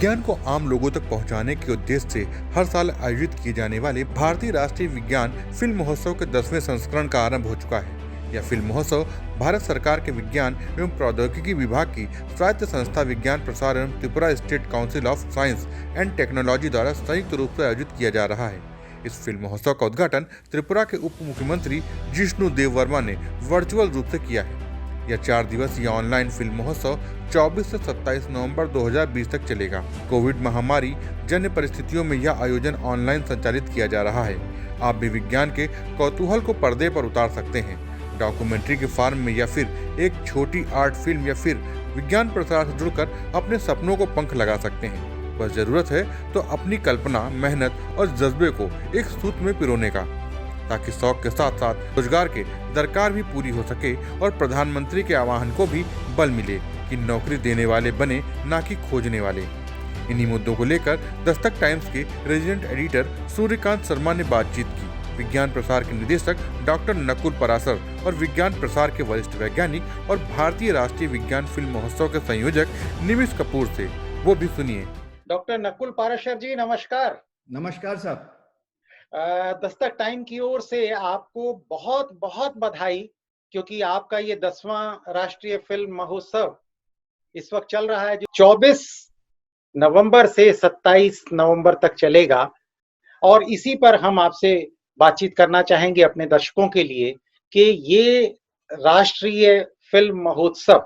विज्ञान को आम लोगों तक पहुंचाने के उद्देश्य से हर साल आयोजित किए जाने वाले भारतीय राष्ट्रीय विज्ञान फिल्म महोत्सव के 10वें संस्करण का आरंभ हो चुका है। यह फिल्म महोत्सव भारत सरकार के विज्ञान एवं प्रौद्योगिकी विभाग की स्वायत्त संस्था विज्ञान प्रसार एवं Tripura state council of science and technology द्वारा संयुक्त रूप से आयोजित किया जा रहा है। इस फिल्म महोत्सव का उद्घाटन त्रिपुरा के उप मुख्यमंत्री जिष्णु देव वर्मा ने वर्चुअल रूप से किया है। यह 4 दिवसीय ऑनलाइन फिल्म महोत्सव 24 से 27 नवंबर 2020 तक चलेगा। कोविड महामारी जन्य परिस्थितियों में यह आयोजन ऑनलाइन संचालित किया जा रहा है। आप भी विज्ञान के कौतूहल को पर्दे पर उतार सकते हैं। डॉक्यूमेंट्री के फॉर्म में या फिर एक छोटी आर्ट फिल्म या फिर विज्ञान प्रसार से जुड़कर अपने सपनों को पंख लगा सकते हैं। बस जरूरत है तो अपनी कल्पना, मेहनत और जज्बे को एक सूत्र में पिरोने का, ताकि शौक के साथ साथ रोजगार के दरकार भी पूरी हो सके और प्रधानमंत्री के आह्वान को भी बल मिले कि नौकरी देने वाले बने, ना कि खोजने वाले। इन्हीं मुद्दों को लेकर दस्तक टाइम्स के रेजिडेंट एडिटर सूर्यकांत शर्मा ने बातचीत की विज्ञान प्रसार के निदेशक डॉक्टर नकुल पराशर और विज्ञान प्रसार के वरिष्ठ वैज्ञानिक और भारतीय राष्ट्रीय विज्ञान फिल्म महोत्सव के संयोजक निमिष कपूर से। वो भी सुनिए। डॉक्टर नकुल पराशर जी, नमस्कार। नमस्कार साहब। दस्तक टाइम की ओर से आपको बहुत बहुत बधाई, क्योंकि आपका ये 10वां राष्ट्रीय फिल्म महोत्सव इस वक्त चल रहा है, जो 24 नवंबर से 27 नवंबर तक चलेगा। और इसी पर हम आपसे बातचीत करना चाहेंगे अपने दर्शकों के लिए कि ये राष्ट्रीय फिल्म महोत्सव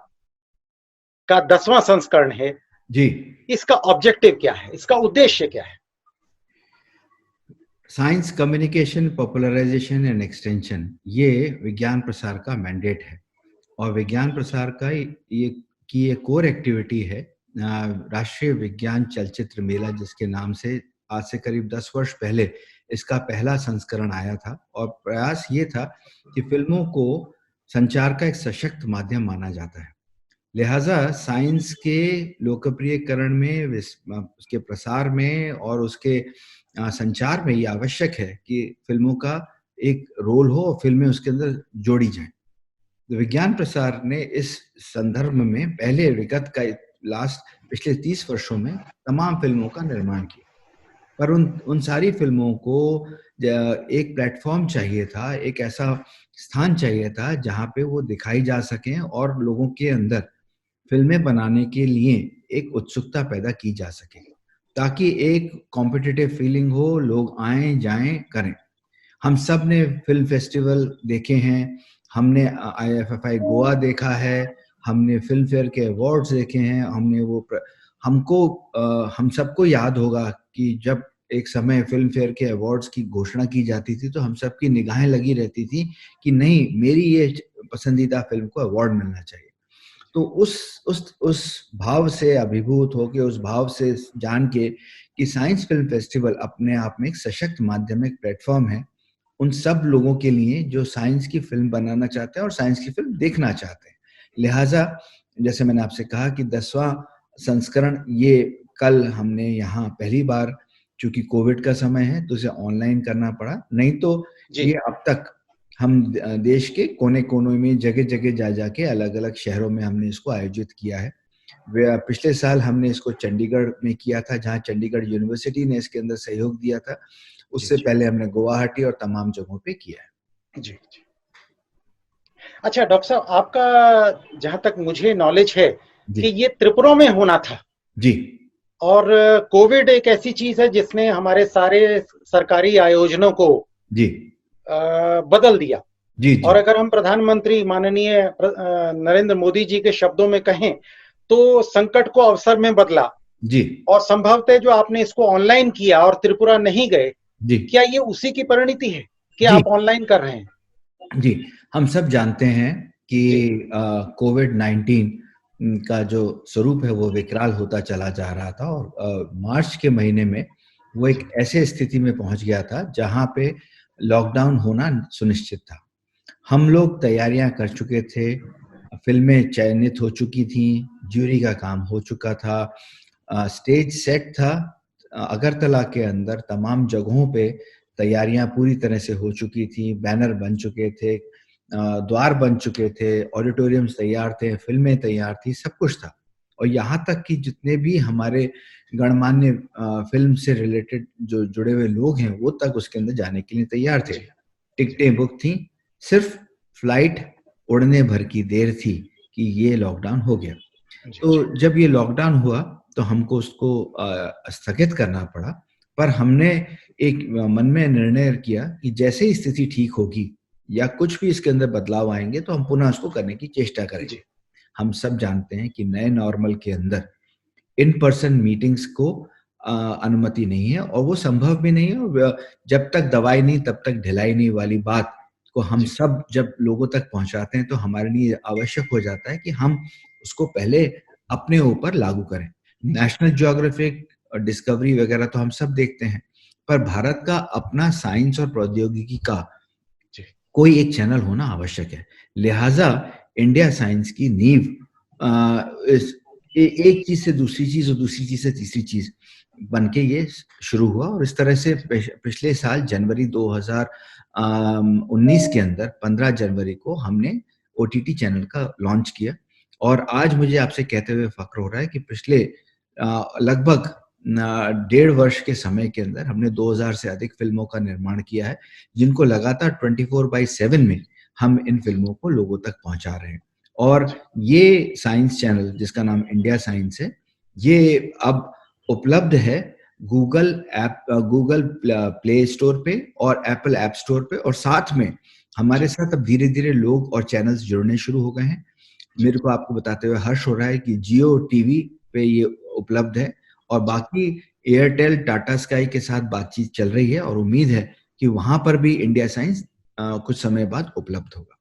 का 10वां संस्करण है जी। इसका ऑब्जेक्टिव क्या है, इसका उद्देश्य क्या है? Science communication popularisation and extension, ये विज्ञान प्रसार का मैंडेट है और विज्ञान प्रसार का ये कोर एक्टिविटी है। राष्ट्रीय विज्ञान चलचित्र मेला, जिसके नाम से आज से करीब 10 वर्ष पहले इसका पहला संस्करण आया था, और प्रयास ये था कि फिल्मों को संचार का एक सशक्त माध्यम माना जाता है। लिहाजा साइंस के लोकप्रियकरण में, उसके प्रसार में और उसके संचार में ये आवश्यक है कि फिल्मों का एक रोल हो और फिल्में उसके अंदर जोड़ी जाएं। विज्ञान प्रसार ने इस संदर्भ में पहले विगत का पिछले 30 वर्षों में तमाम फिल्मों का निर्माण किया, पर उन सारी फिल्मों को एक प्लेटफॉर्म चाहिए था, एक ऐसा स्थान चाहिए था जहां पे वो दिखाई जा सकें और लोगों के अंदर फिल्में बनाने के लिए एक उत्सुकता पैदा की जा सके, ताकि एक कॉम्पिटिटिव फीलिंग हो, लोग आएं जाएं करें। हम सब ने फिल्म फेस्टिवल देखे हैं, हमने IFFI गोवा देखा है, हमने फिल्म फेयर के अवार्ड्स देखे हैं, हम सबको याद होगा कि जब एक समय फिल्म फेयर के अवार्ड्स की घोषणा की जाती थी तो हम सबकी निगाहें लगी रहती थी कि नहीं, मेरी ये पसंदीदा फिल्म को अवार्ड मिलना चाहिए। तो उस भाव से अभिभूत होके, उस भाव से जान के कि साइंस फिल्म फेस्टिवल अपने आप में एक सशक्त माध्यमिक प्लेटफॉर्म है उन सब लोगों के लिए जो साइंस की फिल्म बनाना चाहते हैं और साइंस की फिल्म देखना चाहते हैं। लिहाजा जैसे मैंने आपसे कहा कि 10वां संस्करण ये कल हमने यहाँ पहली बार, चूंकि कोविड का समय है तो इसे ऑनलाइन करना पड़ा, नहीं तो ये अब तक हम देश के कोने कोने में जगह जगह जाके अलग अलग शहरों में हमने इसको आयोजित किया है। पिछले साल हमने इसको चंडीगढ़ में किया था, जहाँ चंडीगढ़ यूनिवर्सिटी ने इसके अंदर सहयोग दिया था। उससे पहले हमने गुवाहाटी और तमाम जगहों पे किया है। जी। अच्छा डॉक्टर साहब, आपका जहां तक मुझे नॉलेज है कि ये त्रिपुरा में होना था जी, और कोविड एक ऐसी चीज है जिसने हमारे सारे सरकारी आयोजनों को जी बदल दिया। जी। और अगर हम प्रधानमंत्री माननीय नरेंद्र मोदी जी के शब्दों में कहें तो संकट को अवसर में बदला जी। और संभवतः जो आपने इसको ऑनलाइन किया और त्रिपुरा नहीं गए जी, क्या ये उसी की परिणति है कि आप ऑनलाइन कर रहे हैं? जी, हम सब जानते हैं कि कोविड-19 का जो स्वरूप है वो विकराल होता चला जा रहा था और मार्च के महीने में वो एक ऐसे स्थिति में पहुंच गया था जहां पे लॉकडाउन होना सुनिश्चित था। हम लोग तैयारियां कर चुके थे, फिल्में चयनित हो चुकी थी, ज्यूरी का काम हो चुका था, स्टेज सेट था, अगरतला के अंदर तमाम जगहों पे तैयारियां पूरी तरह से हो चुकी थी, बैनर बन चुके थे, द्वार बन चुके थे, ऑडिटोरियम्स तैयार थे, फिल्में तैयार थी, सब कुछ था। और यहाँ तक कि जितने भी हमारे गणमान्य फिल्म से रिलेटेड जो जुड़े हुए लोग हैं वो तक उसके अंदर जाने के लिए तैयार थे। टिकटें बुक थी, सिर्फ फ्लाइट उड़ने भर की देर थी कि ये लॉकडाउन हो गया। तो जब ये लॉकडाउन हुआ तो हमको उसको स्थगित करना पड़ा, पर हमने एक मन में निर्णय किया कि जैसे ही स्थिति ठीक होगी या कुछ भी इसके अंदर बदलाव आएंगे तो हम पुनः उसको करने की चेष्टा करेंगे। हम सब जानते हैं कि नए नॉर्मल के अंदर इन पर्सन मीटिंग्स को अनुमति नहीं है और वो संभव भी नहीं है। और जब तक दवाई नहीं तब तक ढिलाई नहीं वाली बात को हम सब जब लोगों तक पहुंचाते हैं तो हमारे लिए आवश्यक हो जाता है कि हम उसको पहले अपने ऊपर लागू करें। नेशनल ज्योग्राफिक और डिस्कवरी वगैरह तो हम सब देखते हैं, पर भारत का अपना साइंस और प्रौद्योगिकी का कोई एक चैनल होना आवश्यक है। लिहाजा इंडिया साइंस की नींव एक चीज से दूसरी चीज और दूसरी चीज से तीसरी चीज बन के ये शुरू हुआ। और इस तरह से पिछले साल जनवरी 2019 के अंदर 15 जनवरी को हमने OTT चैनल का लॉन्च किया। और आज मुझे आपसे कहते हुए फक्र हो रहा है कि पिछले लगभग 1.5 वर्ष के समय के अंदर हमने 2000 से अधिक फिल्मों का निर्माण किया है, जिनको लगातार 24/7 में हम इन फिल्मों को लोगों तक पहुंचा रहे हैं। और ये साइंस चैनल जिसका नाम इंडिया साइंस है, ये अब उपलब्ध है गूगल प्ले स्टोर पे और एप्पल ऐप स्टोर पे, और साथ में हमारे साथ अब धीरे धीरे लोग और चैनल्स जुड़ने शुरू हो गए हैं। मेरे को आपको बताते हुए हर्ष हो रहा है कि जियो टीवी पे ये उपलब्ध है और बाकी एयरटेल टाटा स्काई के साथ बातचीत चल रही है और उम्मीद है कि वहां पर भी इंडिया साइंस कुछ समय बाद उपलब्ध होगा।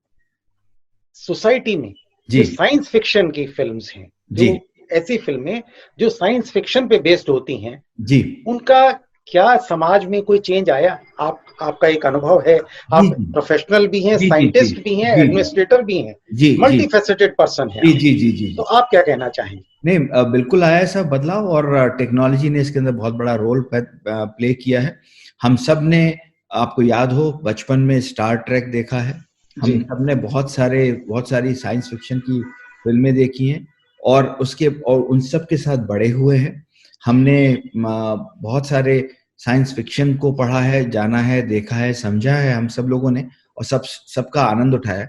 सोसाइटी में जो साइंस फिक्शन की फिल्म्स हैं, जो ऐसी फिल्में जो साइंस फिक्शन पे बेस्ड होती हैं जी, उनका क्या समाज में कोई चेंज आया? आपका एक अनुभव है, आप प्रोफेशनल भी हैं, साइंटिस्ट भी हैं, एडमिनिस्ट्रेटर भी हैं, मल्टी फैसेटेड पर्सन हैं। जी, तो आप क्या कहना चाहेंगे? नहीं, बिल्कुल आया ऐसा बदलाव और टेक्नोलॉजी ने इसके अंदर बहुत बड़ा रोल प्ले किया है। हम सब ने, आपको याद हो, बचपन में स्टार ट्रेक देखा है, हम सब ने बहुत सारी साइंस फिक्शन की फिल्में देखी हैं और उन सब के साथ बड़े हुए हैं। हमने बहुत सारे साइंस फिक्शन को पढ़ा है, जाना है, देखा है, समझा है हम सब लोगों ने, और सबका आनंद उठाया।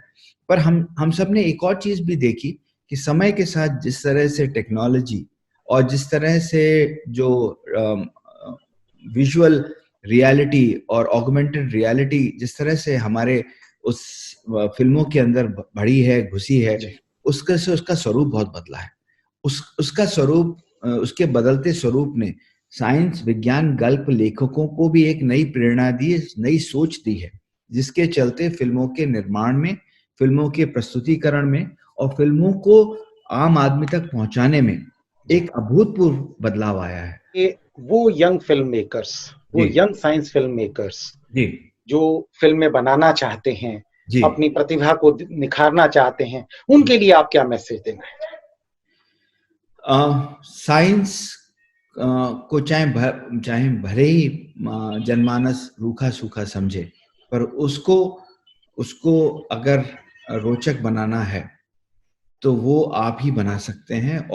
पर हम सब ने एक और चीज भी देखी कि समय के साथ जिस तरह से टेक्नोलॉजी और जिस तरह से जो विजुअल रियलिटी और ऑगमेंटेड रियलिटी जिस तरह से हमारे उस फिल्मों के अंदर बढ़ी है, घुसी है, उसका स्वरूप बहुत बदला है। उसका स्वरूप, उसके बदलते स्वरूप ने साइंस विज्ञान गल्प लेखकों को भी एक नई प्रेरणा दी, नई सोच दी है, जिसके चलते फिल्मों के निर्माण में, फिल्मों के प्रस्तुतिकरण में और फिल्मों को आम आदमी तक पहुंचाने में एक अभूतपूर्व बदलाव आया है। वो यंग फिल्म मेकर्स, वो यंग साइंस फिल्म मेकर्स जो फिल्में बनाना चाहते हैं, अपनी प्रतिभा को निखारना चाहते हैं, उनके लिए आप क्या मैसेज देना है? साइंस को चाहे भले ही जनमानस रूखा सूखा समझे, पर उसको अगर रोचक बनाना है तो वो आप ही बना सकते हैं।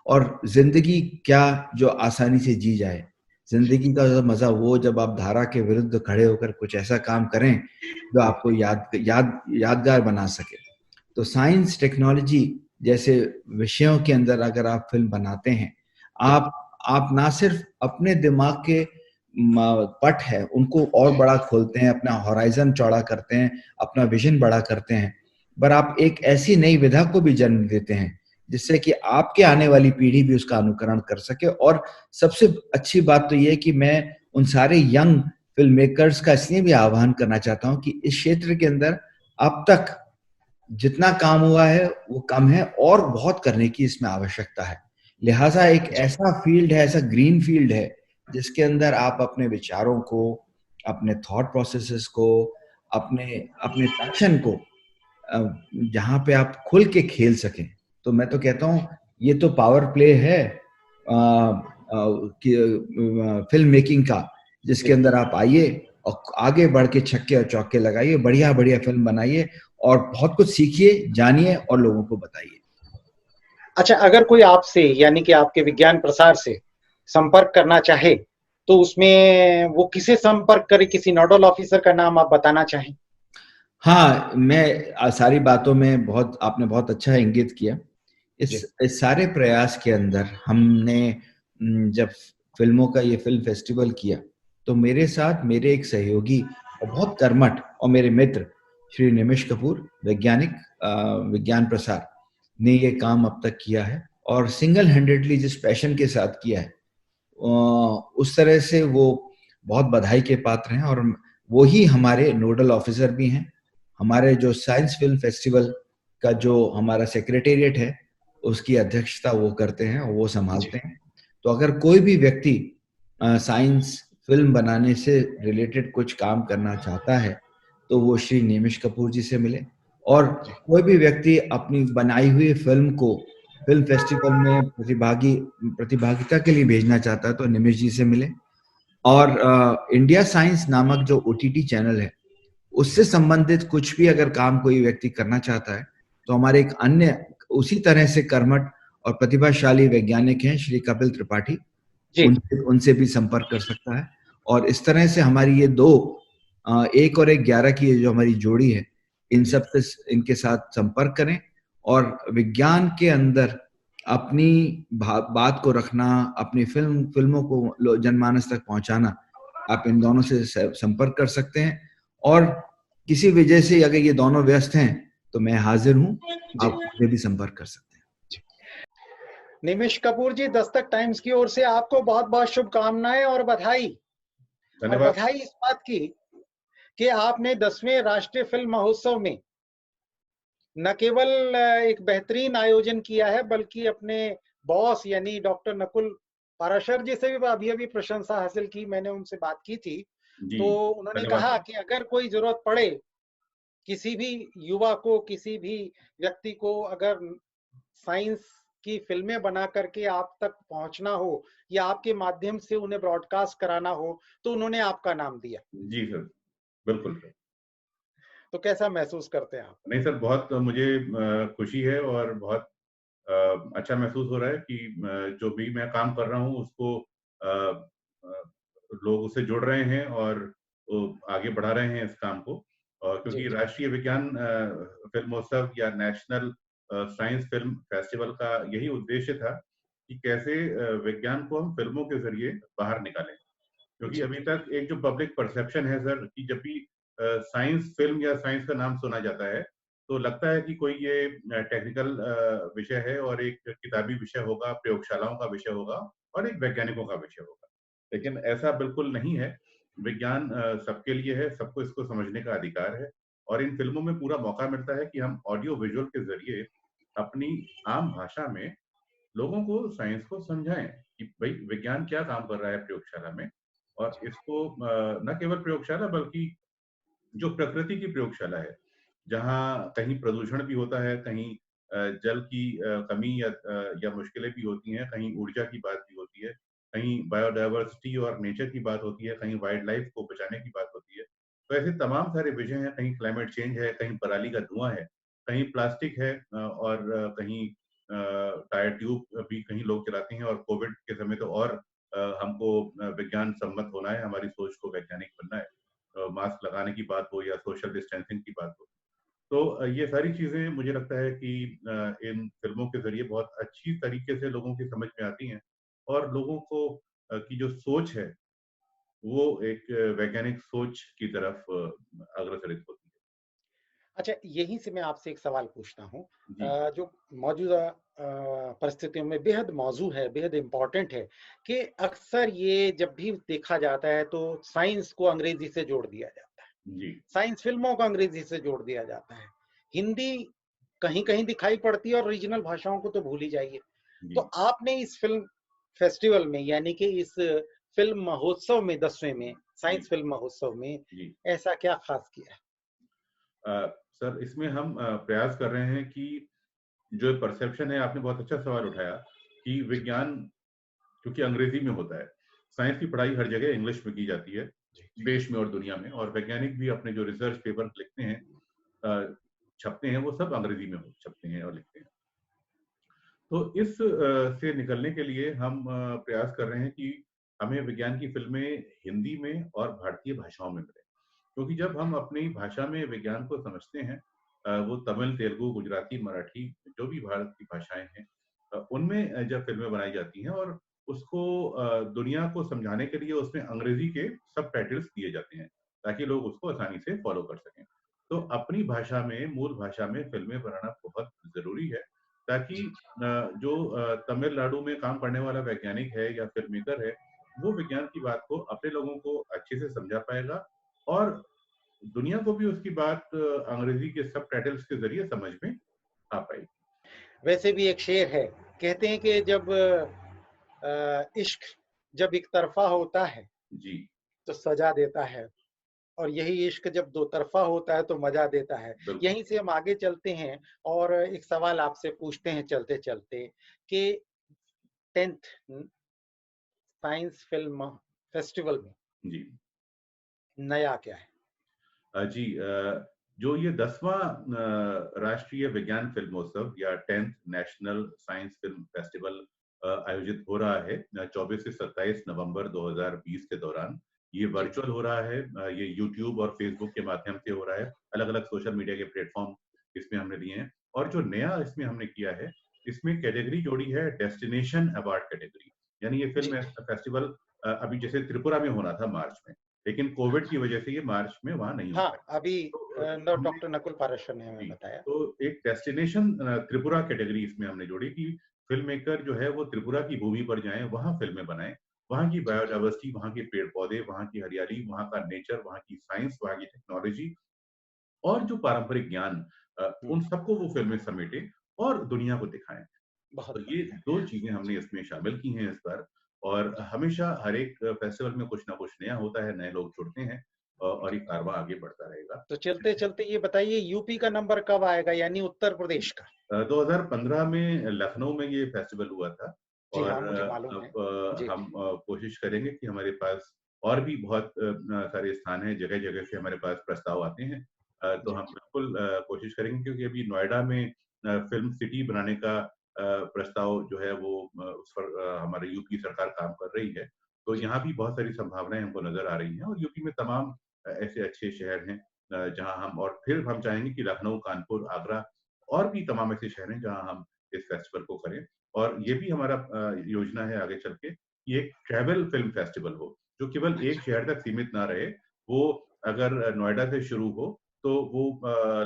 और जिंदगी क्या जो आसानी से जी जाए, जिंदगी का मजा वो जब आप धारा के विरुद्ध खड़े होकर कुछ ऐसा काम करें जो आपको यादगार बना सके। तो साइंस टेक्नोलॉजी जैसे विषयों के अंदर अगर आप फिल्म बनाते हैं, आप ना सिर्फ अपने दिमाग के पट है उनको और बड़ा खोलते हैं, अपना होराइजन चौड़ा करते हैं, अपना विजन बड़ा करते हैं, पर आप एक ऐसी नई विधा को भी जन्म देते हैं जिससे कि आपके आने वाली पीढ़ी भी उसका अनुकरण कर सके। और सबसे अच्छी बात तो ये कि मैं उन सारे यंग फिल्म मेकर्स का इसलिए भी आह्वान करना चाहता हूं कि इस क्षेत्र के अंदर अब तक जितना काम हुआ है वो कम है और बहुत करने की इसमें आवश्यकता है। लिहाजा एक ऐसा फील्ड है, ऐसा ग्रीन फील्ड है जिसके अंदर आप अपने विचारों को, अपने थॉट प्रोसेसेस को, अपने पैशन को, जहां पे आप खुल के खेल सकें। तो मैं तो कहता हूं ये तो पावर प्ले है फिल्म मेकिंग का, जिसके अंदर आप आइए और आगे बढ़ के छक्के और चौके लगाइए, बढ़िया फिल्म बनाइए और बहुत कुछ सीखिए, जानिए और लोगों को बताइए। अच्छा, अगर कोई आपसे यानी कि आपके विज्ञान प्रसार से संपर्क करना चाहे तो उसमें वो किसे संपर्क करे, किसी नोडल ऑफिसर का नाम आप बताना चाहें? हाँ, मैं सारी बातों में आपने बहुत अच्छा इंगित किया। जी, इस सारे प्रयास के अंदर हमने जब फ़िल्मों का ये फ़िल्म फेस्टिवल किया, तो मेरे साथ मेरे एक सहयोगी और बहुत कर्मठ और मेरे मित्र श्री निमिष कपूर, वैज्ञानिक विज्ञान प्रसार ने ये काम अब तक किया है और सिंगल हैंडेडली जिस पैशन के साथ किया है, उस तरह से वो बहुत बधाई के पात्र हैं और वो ही हमारे नोडल ऑफिसर भी हैं। हमारे जो साइंस फिल्म फेस्टिवल का जो हमारा सेक्रेटेरिएट है, उसकी अध्यक्षता वो करते हैं और वो जी, संभालते हैं। तो अगर कोई भी व्यक्ति साइंस फिल्म बनाने से रिलेटेड कुछ काम करना चाहता है, तो वो श्री निमिष कपूर जी से मिले और जी, कोई भी व्यक्ति अपनी बनाई हुई फिल्म को फिल्म फेस्टिवल में प्रतिभागिता के लिए भेजना चाहता है, तो निमिष जी से मिले। और इंडिया साइंस नामक जो ओटीटी चैनल है, उससे संबंधित कुछ भी अगर काम कोई व्यक्ति करना चाहता है, तो हमारे एक अन्य उसी तरह से कर्मठ और प्रतिभाशाली वैज्ञानिक हैं श्री कपिल त्रिपाठी, जी, उनसे उनसे भी संपर्क कर सकता है। और इस तरह से हमारी ये 2 1 और 1 11 की ये जो हमारी जोड़ी है, इन जी, सब से इनके साथ संपर्क करें और विज्ञान के अंदर अपनी बात को रखना, अपनी फ़िल्मों को जनमानस तक पहुँचाना, आप इन दोनों से संपर्क कर सकते हैं और किसी वजह से अगर ये दोनों व्यस्त हैं, तो मैं हाज़िर हूँ, जी, आप मुझसे भी संपर्क कर सकते हैं। जी। निमिष कपूर जी, दस्तक टाइम्स की ओर से आपको बहुत-बहुत शुभकामनाएँ और बधाई। और धन्यवाद। बधाई इस बात की कि आपने 10वें राष्ट्रीय फिल्म महोत्सव में न केवल एक बेहतरीन आयोजन किया है, बल्कि अपने बॉस यानी डॉक्टर नकुल पाराशर जी से भी अभी-अभी प्रशंसा हासिल की। मैंने उनसे बात की थी, जी, तो उन्होंने धन्यवाद कहा सर। कि अगर कोई ज़रूरत पड़े, किसी भी युवा को, किसी भी व्यक्ति को अगर साइंस की फ़िल्में बना कर के आप तक पहुँचना हो या आपके माध्यम से उन्हें ब्रॉडकास्ट कराना हो, तो उन्होंने आपका नाम दिया। जी सर, बिल्कुल सर। तो कैसा महसूस करते हैं आप? नहीं सर, बहुत मुझे खुशी है और बहुत अ, अच्छा महसूस हो रहा है कि जो भी मैं काम कर रहा हूँ उसको अ अ, लोग उससे जुड़ रहे हैं और वो आगे बढ़ा रहे हैं इस काम को। और जी, क्योंकि जी। राष्ट्रीय विज्ञान फ़िल्मोत्सव या नेशनल साइंस फ़िल्म फेस्टिवल का यही उद्देश्य था कि कैसे विज्ञान को हम फ़िल्मों के ज़रिए बाहर निकालें। क्योंकि जी, अभी तक एक जो पब्लिक परसेप्शन है सर कि जब भी साइंस फ़िल्म या साइंस का नाम सुना जाता है, तो लगता है कि कोई ये टेक्निकल विषय है और एक किताबी विषय होगा, प्रयोगशालाओं का विषय होगा और एक वैज्ञानिकों का विषय होगा। लेकिन ऐसा बिल्कुल नहीं है। विज्ञान सबके लिए है, सबको इसको समझने का अधिकार है और इन फ़िल्मों में पूरा मौका मिलता है कि हम ऑडियो विजुअल के ज़रिए अपनी आम भाषा में लोगों को साइंस को समझाएँ कि भई विज्ञान क्या काम कर रहा है प्रयोगशाला में और इसको न केवल प्रयोगशाला बल्कि जो प्रकृति की प्रयोगशाला है, जहाँ कहीं प्रदूषण भी होता है, कहीं जल की कमी या मुश्किलें भी होती हैं, कहीं ऊर्जा की बात भी होती है, कहीं बायोडायवर्सिटी और नेचर की बात होती है, कहीं वाइल्ड लाइफ को बचाने की बात होती है। तो ऐसे तमाम सारे विषय हैं, कहीं क्लाइमेट चेंज है, कहीं पराली का धुआँ है, कहीं प्लास्टिक है और कहीं टायर ट्यूब भी कहीं लोग चलाते हैं और कोविड के समय तो और हमको विज्ञान सम्मत होना है, हमारी सोच को वैज्ञानिक बनना है। मास्क लगाने की बात हो या सोशल डिस्टेंसिंग की बात हो। तो ये सारी चीज़ें मुझे लगता है कि इन फ़िल्मों के ज़रिए बहुत अच्छी तरीके से लोगों की समझ में आती हैं और लोगों को की जो सोच है, वो एक वैज्ञानिक सोच की तरफ अग्रसरित होती अच्छा, यहीं से मैं आपसे एक सवाल पूछता हूँ है। जी, जो मौजूदा परिस्थितियों में बेहद मौजू है, बेहद इम्पोर्टेंट है कि अक्सर ये जब भी देखा जाता है तो साइंस को अंग्रेजी से जोड़ दिया जाता है। जी, साइंस फ़िल्मों को अंग्रेजी से जोड़ दिया जाता है। हिंदी कहीं-कहीं दिखाई पड़ती है और रीजनल भाषाओं को तो भूल ही जाइए। तो जी, आपने इस फ़िल्म फेस्टिवल में यानी कि इस फ़िल्म महोत्सव में 10वें में, जी, साइंस फ़िल्म महोत्सव में जी। ऐसा क्या ख़ास किया है? सर इसमें हम प्रयास कर रहे हैं कि जो परसेप्शन है आपने बहुत अच्छा सवाल उठाया कि जी, विज्ञान क्योंकि अंग्रेजी में होता है। साइंस की पढ़ाई हर जगह इंग्लिश में की जाती है, जी, देश में और दुनिया में और वैज्ञानिक भी अपने जो रिसर्च पेपर लिखते हैं अ, छपते हैं, वो सब अंग्रेजी में छपते हैं और लिखते हैं। तो इस से निकलने के लिए हम प्रयास कर रहे हैं कि हमें विज्ञान की फ़िल्में हिंदी में और भारतीय भाषाओं में मिलें। क्योंकि जब हम अपनी भाषा में विज्ञान को समझते हैं, वो तमिल, तेलुगु, गुजराती, मराठी जो भी भारत की भाषाएँ हैं, उनमें जब फ़िल्में बनाई जाती हैं और उसको दुनिया को समझाने के लिए उसमें अंग्रेज़ी के सबटाइटल्स दिए जाते हैं, ताकि लोग उसको आसानी से फ़ॉलो कर सकें। तो अपनी भाषा में, मूल भाषा में फ़िल्में बनाना बहुत ज़रूरी है, ताकि जो तमिलनाडु में काम करने वाला वैज्ञानिक है या फ़िल्म मेकर है, वो विज्ञान की बात को अपने लोगों को अच्छे से समझा पाएगा और दुनिया को भी उसकी बात अंग्रेजी के सबटाइटल्स के ज़रिए समझ में आ पाएगी। वैसे भी एक शेर है, कहते हैं कि जब इश्क जब एक तरफा होता है जी, तो सजा देता है, और यही इश्क जब दो तरफा होता है तो मजा देता है। बिल्कुल। यहीं से हम आगे चलते हैं और एक सवाल आपसे पूछते हैं चलते चलते कि 10th साइंस फिल्म फेस्टिवल में जी। नया क्या है? जी, जो ये 10वां राष्ट्रीय विज्ञान फिल्मोत्सव या 10th national science film festival आयोजित हो रहा है 24 से 27 नवंबर 2020 के दौरान। ये जी, वर्चुअल हो रहा है, ये यूट्यूब और फेसबुक के माध्यम से हो रहा है। अलग-अलग सोशल मीडिया के प्लेटफ़ॉर्म इसमें हमने लिए हैं और जो नया इसमें हमने किया है, इसमें कैटेगरी जोड़ी है डेस्टिनेशन अवार्ड कैटेगरी। यानी ये जी। फ़िल्म फेस्टिवल अभी जैसे त्रिपुरा में होना था मार्च में, लेकिन कोविड की वजह से ये मार्च में वहाँ नहीं हो हाँ, पाया। अभी तो हमने डॉक्टर नकुल पाराशर ने हमें जी, बताया। तो एक डेस्टिनेशन त्रिपुरा कैटेगरी इसमें हमने जोड़ी कि फ़िल्म मेकर जो है वो त्रिपुरा की भूमि पर जाएँ, वहाँ फ़िल्में बनाएँ। वहाँ की जी, बायोडायवर्सिटी, वहाँ के पेड़-पौधे, वहाँ की हरियाली, वहाँ का नेचर, वहाँ की साइंस, वहाँ की टेक्नोलॉजी और जो पारंपरिक ज्ञान, हुँ, उन सबको वो फ़िल्में समेटें और दुनिया को दिखाएँ। तो बहुत ये बढ़िया। 2 चीज़ें हमने इसमें शामिल की हैं इस बार और हमेशा हर एक फेस्टिवल में कुछ ना कुछ नया होता है, नए लोग जुड़ते हैं और ये कारवां आगे बढ़ता रहेगा। तो चलते-चलते ये बताइए यूपी का नंबर कब आएगा, यानी उत्तर प्रदेश का? 2015 में लखनऊ में ये फेस्टिवल हुआ था जी हाँ, और मुझे मालूम है। अब जी, हम कोशिश करेंगे कि हमारे पास और भी बहुत सारे स्थान हैं, जगह-जगह से हमारे पास प्रस्ताव आते हैं। तो जी, हम बिल्कुल कोशिश करेंगे क्योंकि अभी नोएडा में फ़िल्म सिटी बनाने का प्रस्ताव जो है वो उस पर हमारी यूपी सरकार काम कर रही है। तो जी, यहाँ भी बहुत सारी संभावनाएँ हमको नज़र आ रही हैं और यूपी में तमाम ऐसे अच्छे शहर हैं जहाँ हम और फिर हम चाहेंगे कि लखनऊ, कानपुर, आगरा और भी तमाम ऐसे शहर हैं जहाँ हम इस फेस्टिवल को करें और ये जी। भी हमारा योजना है आगे चल के कि एक ट्रैवल फ़िल्म फेस्टिवल हो, जो केवल एक अच्छा, शहर तक सीमित ना रहे। वो अगर नोएडा से शुरू हो, तो वो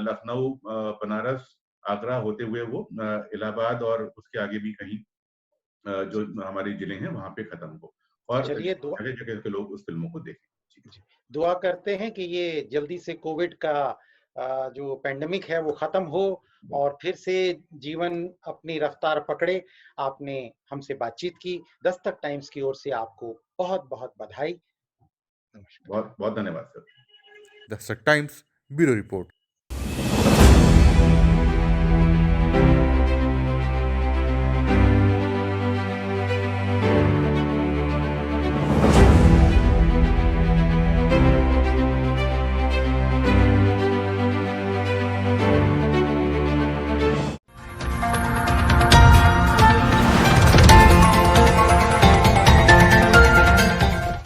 लखनऊ, बनारस, आगरा होते हुए वो इलाहाबाद और उसके आगे भी कहीं जो जी। हमारे ज़िले हैं, वहाँ पे खत्म हो तो और चलिए दुआ जगह-जगह के लोग उस फ़िल्मों को देखें। जी। जी, दुआ करते हैं कि ये जल्दी से कोविड का जो पैंडेमिक है वो खत्म हो और फिर से जीवन अपनी रफ्तार पकड़े। आपने हमसे बातचीत की। दस्तक टाइम्स की ओर से आपको बहुत-बहुत बधाई। नमस्कार। बहुत बहुत धन्यवाद sir. Dastak times bureau report.